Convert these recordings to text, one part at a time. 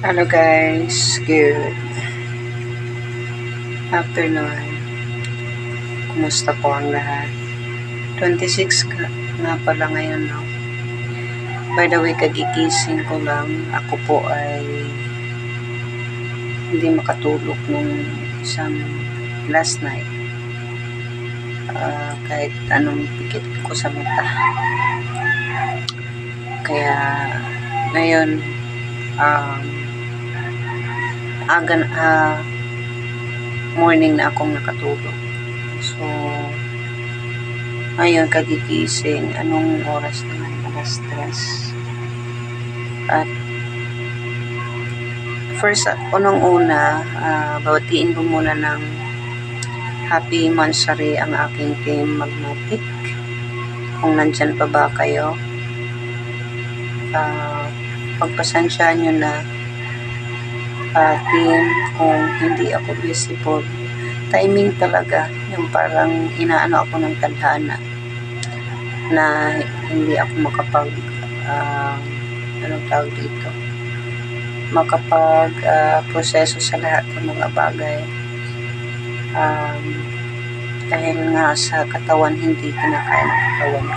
Hello guys, good afternoon. Kumusta po ang lahat? 26 nga pala ngayon, no? By the way, kagigising ko lang. Ako po ay hindi makatulog nung isang last night. Kahit anong pikit ko sa mata. Kaya ngayon, morning na akong nakatulog. So, ngayon kagigising, anong oras naman? Alas 3. At first, unang-una, bawatiin ko muna ng happy Mansari ang aking team Magnetic. Kung nandyan pa ba kayo, pagpasensyaan nyo na team kung hindi ako visible. Timing talaga, yung parang inaano ako ng tadhana na hindi ako makapag anong tawag dito, makapag proseso sa lahat ng mga bagay dahil nga sa katawan, hindi kinakaya ng katawan ko.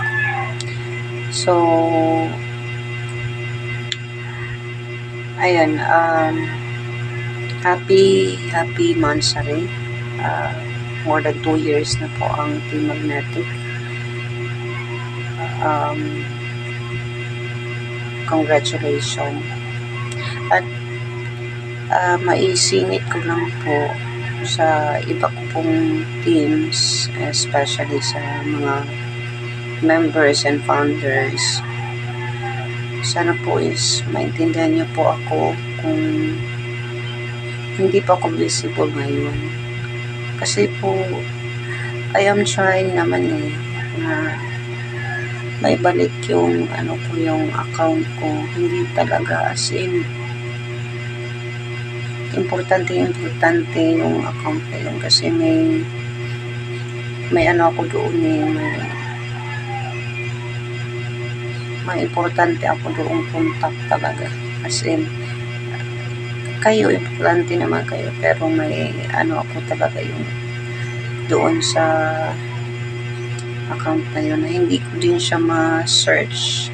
So ayun, happy Mansari. More than 2 years na po ang Team Magnetic. Congratulations. At maisingit ko lang po sa iba ko pong teams, especially sa mga members and founders. Sana po is maintindihan niyo po ako kung hindi pa ako visible ngayon. Kasi po, I am trying naman na may balik yung yung account ko. Hindi talaga, as in, importante yung account na yun kasi may ako doon may importante ako doon contact talaga. As in, kayo, importante naman kayo, pero may ako talaga yung doon sa account na yun na hindi ko din siya ma-search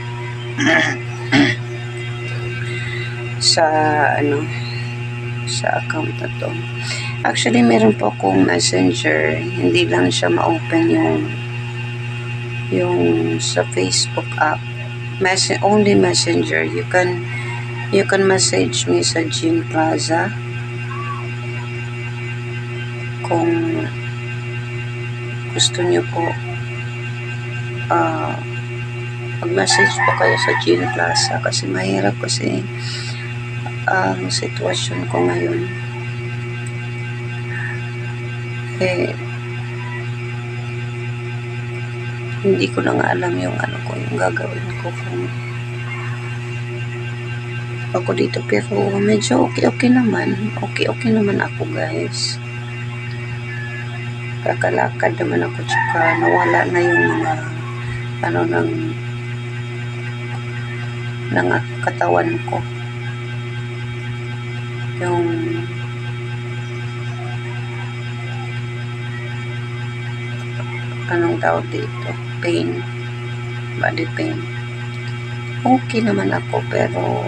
sa sa account na to. Actually, meron po akong messenger, hindi lang siya ma-open yung sa Facebook app. Only messenger. You can message me sa Gym Plaza kung gusto niyo po. Mag-message po kayo sa Gym Plaza kasi mahirap kasi ang sitwasyon ko ngayon. Hindi ko na nga alam yung yung gagawin ko kung ako dito, pero medyo okay naman. Okay naman ako, guys. Kakalakad naman ako, tsaka nawala na yung mga ng katawan ko. Yung anong tawag dito, pain, body pain. Okay naman ako, pero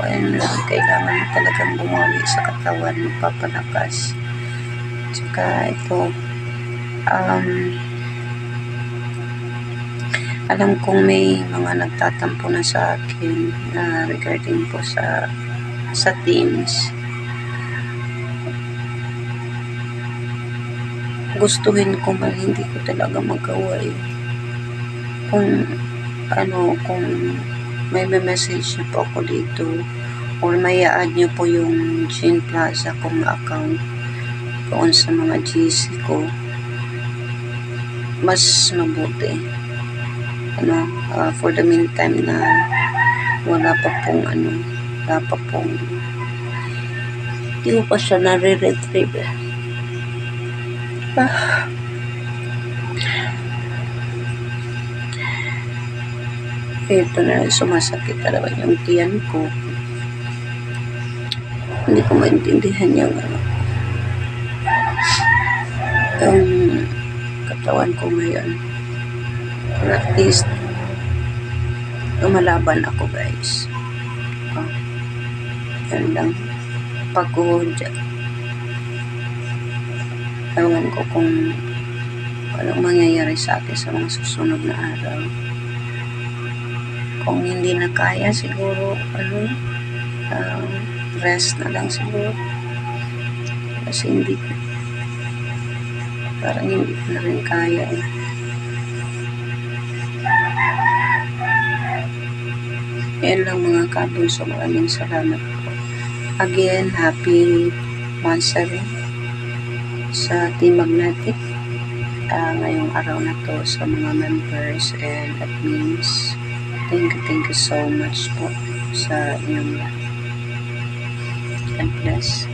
kailangan talagang bumawi sa katawan, magpapalakas. Tsaka ito, alam kong may mga nagtatampo na sa akin na regarding po sa teams. Gustuhin ko man, hindi ko talaga magawa kung may message niyo po ako dito or may add niyo po yung Gym Plaza kong account doon sa mga GC ko, mas mabuti. For the meantime na wala pa pong hindi ko pa siya nare-retrieve. Ito na, sumasakit talaga yung tiyan ko. Hindi ko maintindihan yung katawan ko ngayon. Pero at least, lumalaban ako, guys. Yan lang. Pagod. Ewan ko kung anong mangyayari sa akin sa mga susunod na araw. Kung hindi na kaya, siguro, rest na lang siguro. Kasi parang hindi ko na rin kaya eh. Yan lang mga kabunso. Maraming salamat po. Again, happy monthsary sa Team Magnetic. Ngayong araw na to sa mga members and admins. Thank you so much po sa inyong lahat. God bless.